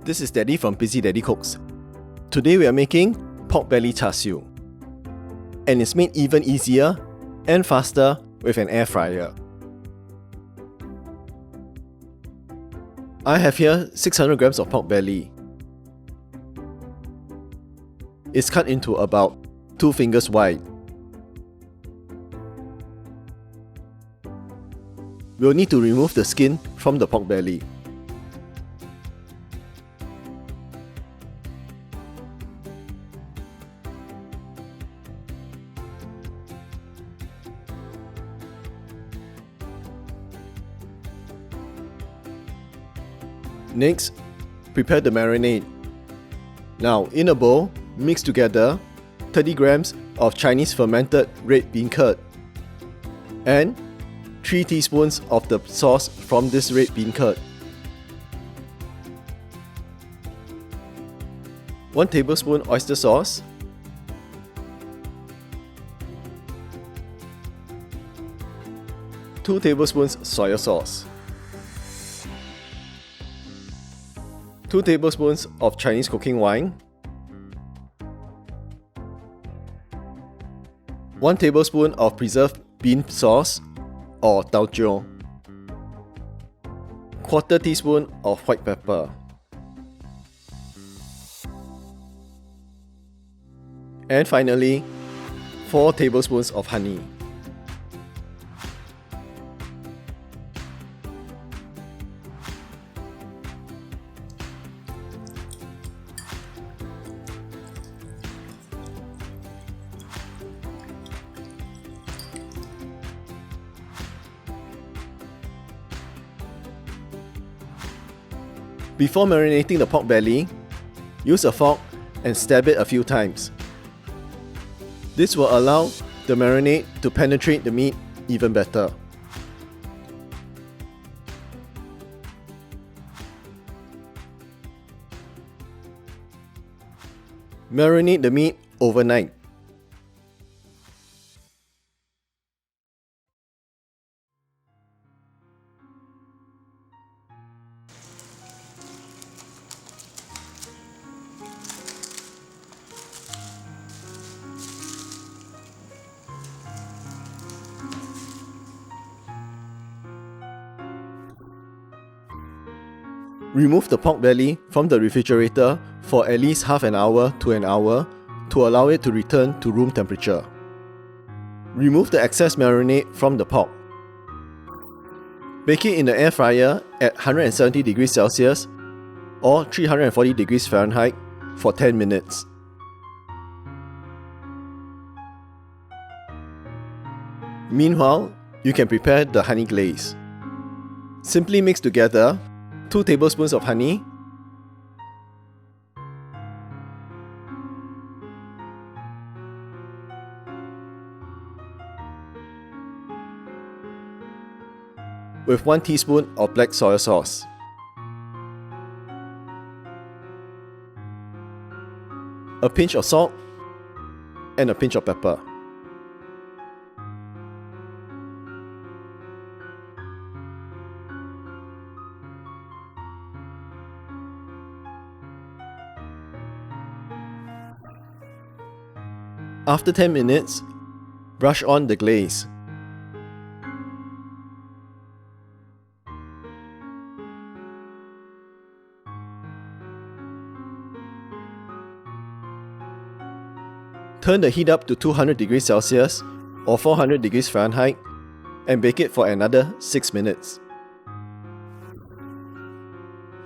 This is Daddy from Busy Daddy Cooks. Today we are making Pork Belly Char Siu. And it's made even easier and faster with an air fryer. I have here 600 grams of pork belly. It's cut into about 2 fingers wide. We'll need to remove the skin from the pork belly. Next, prepare the marinade. Now, in a bowl, mix together 30 grams of Chinese fermented red bean curd and 3 teaspoons of the sauce from this red bean curd, 1 tablespoon oyster sauce, 2 tablespoons soy sauce, 2 tablespoons of Chinese cooking wine, 1 tablespoon of preserved bean sauce or taucheo, 1/4 teaspoon of white pepper, and finally 4 tablespoons of honey. Before marinating the pork belly, use a fork and stab it a few times. This will allow the marinade to penetrate the meat even better. Marinate the meat overnight. Remove the pork belly from the refrigerator for at least half an hour to an hour to allow it to return to room temperature. Remove the excess marinade from the pork. Bake it in the air fryer at 170 degrees Celsius or 340 degrees Fahrenheit for 10 minutes. Meanwhile, you can prepare the honey glaze. Simply mix together 2 tablespoons of honey, with 1 teaspoon of black soy sauce, a pinch of salt, and a pinch of pepper. After 10 minutes, brush on the glaze. Turn the heat up to 200 degrees Celsius or 400 degrees Fahrenheit and bake it for another 6 minutes.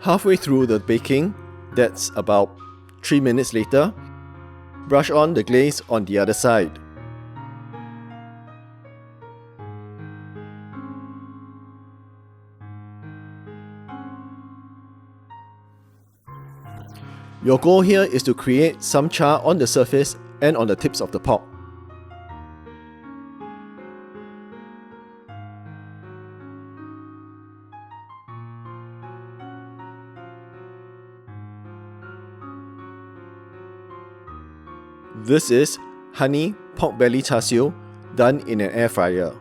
Halfway through the baking, that's about 3 minutes later, brush on the glaze on the other side. Your goal here is to create some char on the surface and on the tips of the pork. This is honey pork belly char siu done in an air fryer.